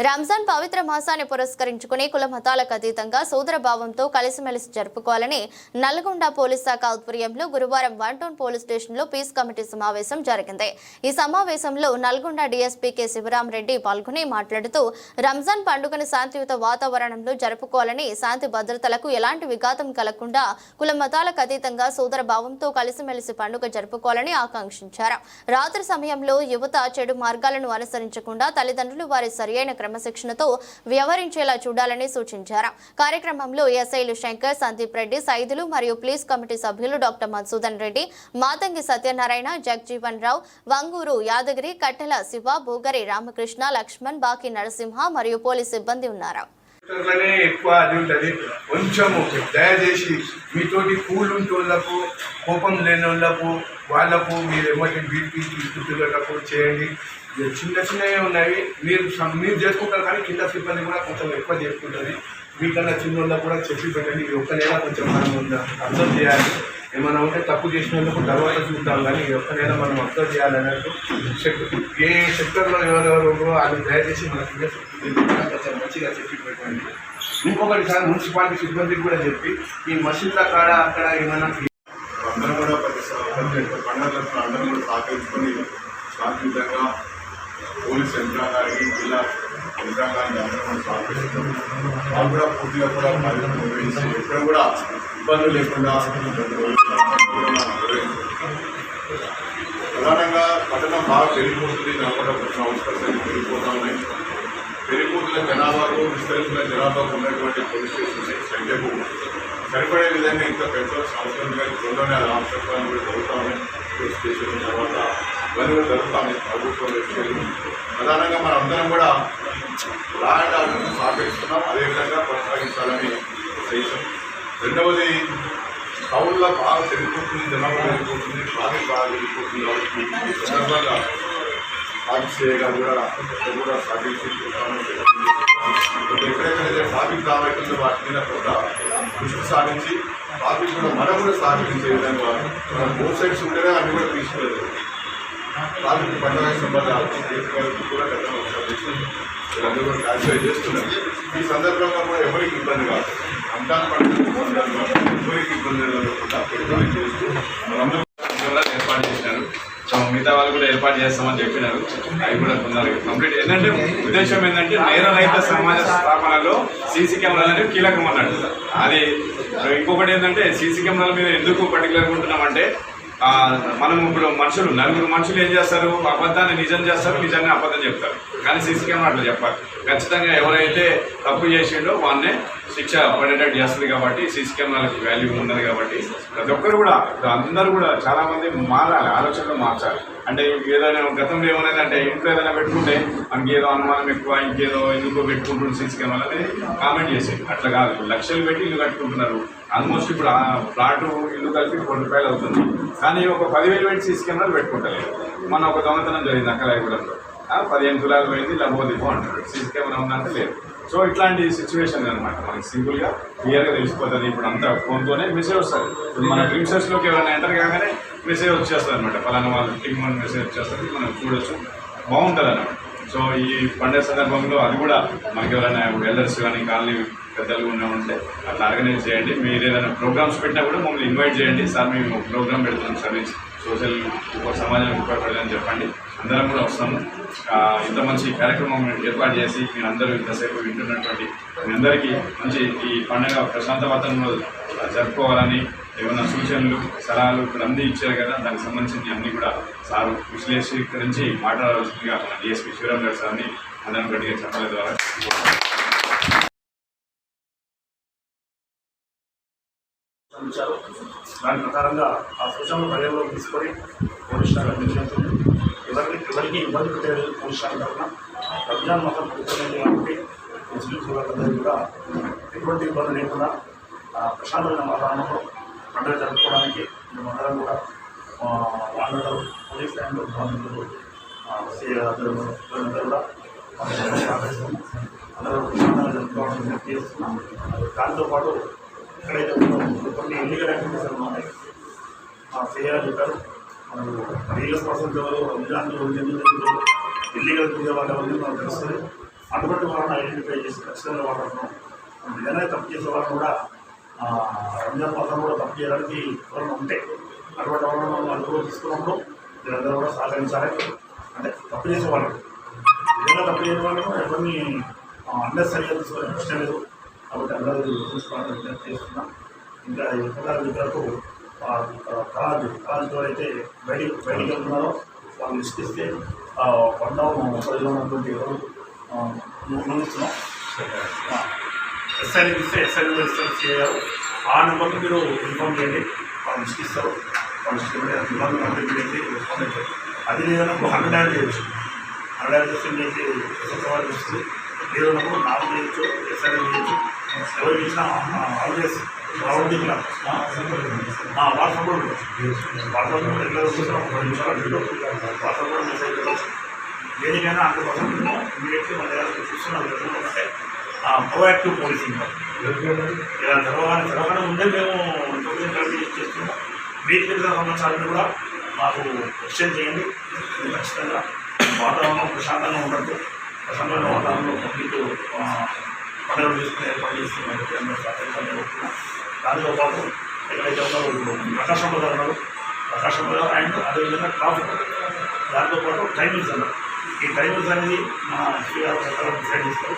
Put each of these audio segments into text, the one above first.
రంజాన్ పవిత్ర మాసాన్ని పురస్కరించుకుని కుల మతాలకు అతీతంగా సోదరభావంతో కలిసిమెలిసి జరుపుకోవాలని నల్గొండ పోలీస్ శాఖ ఆధ్వర్యంలో గురువారం 1 టౌన్ పోలీస్ స్టేషన్లో పీస్ కమిటీ సమావేశం జరిగింది. ఈ సమావేశంలో నల్గొండ డీఎస్పీ కె శివరామరెడ్డి పాల్గొని మాట్లాడుతూ రంజాన్ పండుగను శాంతియుత వాతావరణంలో జరుపుకోవాలని, శాంతి భద్రతలకు ఎలాంటి విఘాతం కలగకుండా కుల మతాలకు అతీతంగా సోదరభావంతో కలిసిమెలిసి పండుగ జరుపుకోవాలని ఆకాంక్షించారు. రాత్రి సమయంలో యువత చెడు మార్గాలను అనుసరించకుండా తల్లిదండ్రులు వారి సరియైన క్రమశిక్షణతో వ్యవహరించేలా చూడాలని సూచించారు. కార్యక్రమంలో ఎస్ఐలు శంకర్, సందీప్ రెడ్డి, సైదులు మరియు పోలీస్ కమిటీ సభ్యులు డాక్టర్ మధుసూదన్ రెడ్డి, మాతంగి సత్యనారాయణ, జగజీవన్ రావు, వంగూరు యాదగిరి, కట్టెల శివ, భూగరి రామకృష్ణ, లక్ష్మణ్, బాకి నరసింహ మరియు పోలీస్ సిబ్బంది ఉన్నారు. ఎక్కువ అది ఉంటుంది. కొంచెము దయచేసి మీతోటి కూల్ ఉంటోళ్ళకు, కోపం లేని వాళ్ళకు మీరు ఏమంటే బీపీ తీసుకుంటున్నకు చేయండి. చిన్న చిన్నవి ఉన్నాయి, మీరు చేసుకుంటారు కానీ కింద సిబ్బంది కూడా కొంచెం ఎక్కువ చేసుకుంటుంది. మీకన్నా చిన్న వాళ్ళకు కూడా చెప్పి పెట్టండి. ఈ ఒక్క నెల కొంచెం మనం అబ్జర్వ్ చేయాలి. ఏమైనా ఉంటే తప్పు చేసిన వాళ్ళకు తర్వాత చూద్దాం, కానీ ఈ ఒక్క నెల మనం అబ్జర్వ్ చేయాలన్నట్టు ఏ సెక్టర్లో ఎవరెవరు అది దయచేసి మన కింద కొంచెం మంచిగా చెప్పి పెట్టండి. ఇంకొకటి సార్ మున్సిపాలిటీ సిబ్బందికి కూడా చెప్పి ఈ మసీద్ల కాడ అక్కడ ఏమైనా అందరం కూడా పండుగలకు అందరం కూడా సహకరించుకొని శాంతియుతంగా పోలీస్ యంత్రాంగానికి, జిల్లా యంత్రాంగానికి అందరం కూడా సహకరిస్తున్నాం. వాళ్ళు కూడా పూర్తిగా కూడా బాధ్యతలు నిర్వహించి ఎక్కడ కూడా ఇబ్బందులు లేకుండా ప్రధానంగా పట్టణం బాగా పెరిగిపోతుంది. నల్గొండ పట్టణం అవసరం పెరిగిపోతూ ఉన్నాయి. పెరిగిపోతున్న జనాభాకు, విస్తరిస్తున్న జనాభాకు ఉన్నటువంటి పోలీస్ స్టేషన్ సంఖ్యకు సరిపడే విధంగా ఇంకా పెంచాల్సిన అవసరం కానీ త్వరలోనే అది ఆవశ్యకాలను కూడా జరుగుతూ ఉన్నాయి. పోలీస్ స్టేషన్ తర్వాత ఇవన్నీ కూడా జరుగుతూ ఉన్నాయి ప్రభుత్వం విషయాలు. ప్రధానంగా మనం అందరం కూడా లా అండ్ ఆర్డర్ను సహకరిస్తున్నాం, అదేవిధంగా కొనసాగించాలని చేసాం. రెండవది టౌన్లో బాగా పెరిగిపోతుంది, జనాభా పెరిగిపోతుంది, ట్రాఫిక్ బాగా పెరిగిపోతుంది. కాబట్టి ఈ సందర్భంగా ట్రాఫిక్ చేయగా కూడా సాధించి ఎక్కడెక్కడైతే ట్రాఫిక్ కావాలంటే వాటి మీద కొంత దృష్టి సాధించి ట్రాఫిక్ కూడా మనం కూడా సాధించే విధంగా మనం బోత్ సైడ్స్ ఉంటేనే అన్ని కూడా తీసుకోలేదు. ట్రాఫిక్ పండుగ సంబంధాలు కూడా గతంలో వీళ్ళందరూ కూడా క్లాసిఫై చేస్తున్నారు. ఈ సందర్భంగా కూడా ఎవరికి ఇబ్బంది కాదు. రంజాన్ పండుగ ఎవరికి ఇబ్బంది లేకుండా పెట్టుబడి చేస్తూ మనందరూ ఏర్పాటు చేసినారు. సో మిగతా వాళ్ళు కూడా ఏర్పాటు చేస్తామని చెప్పినారు. అవి కూడా కొందరు కంప్లీట్. ఏంటంటే ఉద్దేశం ఏంటంటే నేరరహిత సమాజ స్థాపనలో సీసీ కెమెరాలు అనేవి కీలకం అన్నట్టు. అది ఇంకొకటి ఏంటంటే సీసీ కెమెరాల మీద ఎందుకు పర్టికులర్గా ఉంటున్నామంటే మనం ఇప్పుడు నలుగురు మనుషులు ఏం చేస్తారు, అబద్ధాన్ని నిజం చేస్తారు, నిజంగా అబద్ధం చెప్తారు. కానీ సీసీ కెమెరా అట్లా చెప్పాలి. ఖచ్చితంగా ఎవరైతే తప్పు చేసిండో వాన్నే శిక్ష పడేటట్టు చేస్తుంది. కాబట్టి సీసీ కెమెరాలకు వాల్యూ ఉన్నది. కాబట్టి ప్రతి ఒక్కరు కూడా అందరూ కూడా చాలామంది మారాలి, ఆలోచనలు మార్చాలి. అంటే ఏదైనా గతంలో ఏమైందంటే ఇంట్లో ఏదైనా పెట్టుకుంటే మనకి ఏదో అనుమానం ఎక్కువ, ఇంకేదో ఎందుకో పెట్టుకుంటున్నారు సీసీ కెమెరాలు అనేది కామెంట్ చేసేది. అట్లా కాదు, లక్షలు పెట్టి ఇల్లు కట్టుకుంటున్నారు. ఆల్మోస్ట్ ఇప్పుడు ఆ ఫ్లాటు ఇల్లు కలిపి 1 రూపాయలు అవుతుంది. కానీ ఒక 10,000 పెట్టి సీసీ కెమెరాలు పెట్టుకుంటలేదు. మన ఒక దొంగతనం జరిగింది అక్కలాయగూడెంలో, 15 తులాలు పోయింది, లబోదిపో అంటారు. సీసీ కెమెరా ఉందంటే లేదు. సో ఇట్లాంటి సిచ్యువేషన్ అనమాట మనకి సింపుల్గా క్లియర్గా తెలిసిపోతుంది. ఇప్పుడు అంతా ఫోన్తోనే మెసేజ్ వస్తుంది. ఇప్పుడు మన రిసెర్చ్లోకి ఎవరైనా ఎంటర్ కాగానే మెసేజ్ వచ్చేస్తుంది అనమాట. పలానా వాళ్ళు టీమ్ అని మెసేజ్ వచ్చేస్తుంది, మనం చూడొచ్చు, బాగుంటుంది అన్నమాట. సో ఈ పండుగ సందర్భంలో అది కూడా మనకి ఎవరైనా ఎల్డర్స్ కానీ కాలనీ పెద్దలు ఉంటే అట్లా ఆర్గనైజ్ చేయండి. మీరు ఏదైనా ప్రోగ్రామ్స్ పెట్టినా కూడా మమ్మల్ని ఇన్వైట్ చేయండి. సార్ మేము ప్రోగ్రామ్ పెడుతున్నాం, సర్వీస్ సోషల్ సమాజానికి ఉపయోగపడదని చెప్పండి. అందరం కూడా వస్తాము. ఇంత మంచి కార్యక్రమం ఏర్పాటు చేసి మీరందరూ ఇంతసేపు వింటున్నటువంటి మీ అందరికీ మంచి ఈ పండుగ ప్రశాంత వాతావరణంలో జరుపుకోవాలని ఏమైనా సూచనలు, సలహాలు ఇప్పుడు అన్నీ ఇచ్చారు కదా, దానికి సంబంధించి అన్నీ కూడా సార్ విశ్లేషీకరించి మాట్లాడాల్సిందిగా మన డిఎస్పీ శివరామరెడ్డి సార్ని అందరం గట్టిగా చెప్పాలి ద్వారా దాని ప్రకారంగా ఆ సూచనలు పరిగణలోకి తీసుకొని పోలీస్ శాఖ నిర్ణయించింది. ఎవరికి ఇబ్బంది పెట్టేది పోలీస్ శాఖ తరఫున రంజాన్ మాసం పడుతుంది కాబట్టి ముస్లిం సోదరులందరూ కూడా ఎటువంటి ఇబ్బంది లేకుండా ప్రశాంతమైన వాతావరణంలో పండుగ జరుపుకోవడానికి మేమందరం కూడా వాళ్ళ పోలీస్ అండ్ బాధితులు అందరూ కూడా సహకరిస్తాము. అందరూ ప్రశాంతంగా జరుపుకోవడానికి చేస్తున్నాం. దాంతోపాటు ఎక్కడైతే కొన్ని ఇల్లీగల్ యాక్టివిటీస్ ఉన్నాయి చేయాలని చెప్పారు. మనకు రియల్ పర్సన్స్ ఎవరు రంజాన్ ఇల్లీగల్ తిరిగే వాళ్ళు ఎవరిని మనకు తెలుస్తుంది. అటువంటి వాళ్ళని ఐడెంటిఫై చేసి ఖచ్చితంగా వాళ్ళను నిజంగా తప్పు చేసే వాళ్ళని కూడా రంజాన్ మాసం కూడా తప్పు చేయడానికి ఎవరైనా ఉంటే అటువంటి వాళ్ళని మనం అదుపులో తీసుకున్నప్పుడు మీరందరూ కూడా సహకరించాలి. అంటే తప్పు చేసే వాళ్ళు నిజంగా తప్పు చేసే వాళ్ళను ఎవరిని అన్నెసరిగా తీసుకొని ఇష్టం లేదు. కాబట్టి అందరూ చూసుకోవాలని విజ్ఞప్తి చేస్తున్నాం. ఇంకా ఎక్కడ విద్యార్థులకు కళాజు అయితే బయటికి వెళ్తున్నారో వాళ్ళు ఇస్తే 10 ఉన్నటువంటి ఎవరు ముందుస్తున్నాం. ఎస్ఐకి ఇస్తే ఎస్ఐలో చేయాలి. ఆ నెంబర్ని మీరు ఇన్ఫార్మ్ చేయండి. వాళ్ళు ఇస్తారు. వాళ్ళు ఇష్టపడి కంప్లీట్ చేసి రెస్పాండ్ అవుతారు. అది లేదన్నా 100 డైల్ చేయొచ్చు. 100 డైల్ చేస్తే మీకు ఎస్ఐ ఇస్తుంది. లేదన్నప్పుడు నాకు చేయొచ్చు, ఎస్ఐ చేయొచ్చు. ఎవరికి ఇచ్చినా ఆల్వేస్ రౌండింగ్ వాట్సాప్ కూడా వాట్సాప్ ఎట్లా చూసినా 10 నిమిషాలు వాట్సాప్ కూడా మెసేజ్ పెట్టచ్చు. దేనికైనా 100% ఇమీడియట్లీ మన దగ్గర చూస్తున్నాం. అంటే ప్రొయాక్టివ్ పోలీసింగ్ ఇలా జరగగానే ముందే మేము ఇన్ఫర్మేషన్ కలెక్ట్ చేస్తున్నాం. మీకు తెలిసిన సమాచారాన్ని కూడా మాకు ఎక్స్చేంజ్ చేయండి. ఖచ్చితంగా వాతావరణం ప్రశాంతంగా ఉండదు. ప్రశాంతమైన వాతావరణంలో పబ్లిక్ పండుగలు తీసుకుని ఏర్పాటు చేస్తున్నట్టు అందరూ సహకరించాలని కోరుతున్నాం. దానితో పాటు ఎక్కడైతే ఉన్నారో ప్రకాశం బజార్ ఉన్నారు, ప్రకాశం బజార్ అండ్ అదేవిధంగా ట్రాఫిక్, దాంతోపాటు టైమింగ్స్ అన్నారు. ఈ టైమింగ్స్ అనేది మన ఎస్పీ గారు ప్రకారం డిసైడ్ చేస్తారు.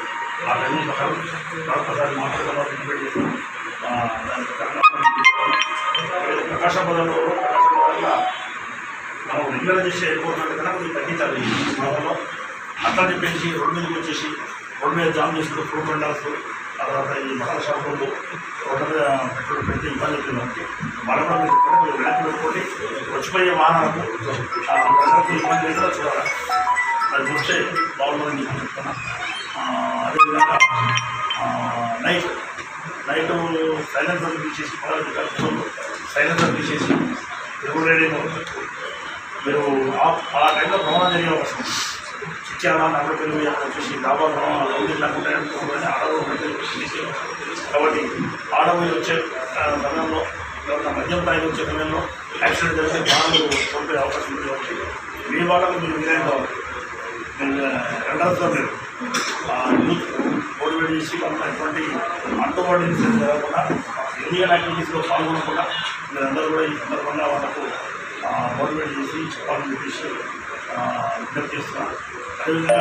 ఆ టైమింగ్ ప్రకారం ఒకసారి మాట్లాడుతున్న ఇంప్లీట్ చేస్తాం. దాని ప్రకారంగా ప్రకాశం బజార్లో మనం రెగ్యులర్ చేసి వెళ్ళిపోతున్నట్టు కన్నా కొంచెం తగ్గించాలి. మనలో అట్లా చెప్పేసి రోడ్డు మీదకి వచ్చేసి రోడ్డు మీద జామ్ చేస్తూ ఫ్రూట్ వెండర్స్, తర్వాత ఈ మసాలా షాపులు రోడ్డు మీద పెట్రోల్ పెడితే ఇబ్బంది అవుతుంది. మనం కూడా మీరు వెనక్కి పెట్టుకోండి. వచ్చిపోయే వాహనాలకు ప్రజలకు ఇబ్బంది లేకుండా చూడాలి. అది చూస్తే బాగుంటుందని చెప్తున్నా. అదేవిధంగా నైట్ సైలెన్సర్ తీసేసి సైలెన్సర్ తీసేసి రెగ్యులేటింగ్ మీరు ఆ టైంలో ప్రమాదం జరిగే అవకాశం ఉంది. చిచ్చాలా నగరపల్లి వచ్చేసి డాబా రౌండ్ లేకుండా ఆడవాళ్ళు కాబట్టి ఆడవాళ్ళు వచ్చే సమయంలో ఎవరైనా మద్యం తాగి వచ్చే సమయంలో యాక్సిడెంట్ జరిగితే బాగా చంపే అవకాశం ఉంది. కాబట్టి మీ వాళ్ళకు మీరు విజయం కావాలి. రెండవతో మీరు యూత్ మోటివేట్ చేసి వాళ్ళ ఎటువంటి అంటుబాటు ఇన్సిడెంట్ జరగకుండా ఇల్లీగల్ యాక్టివిటీస్లో పాల్గొనకుండా మీరందరూ కూడా ఈ సందర్భంగా వాళ్ళకు మోటివేట్ చేసి చెప్పాలని చెప్పేసి విజ్ఞప్తి చేస్తున్నాను. అదేవిధంగా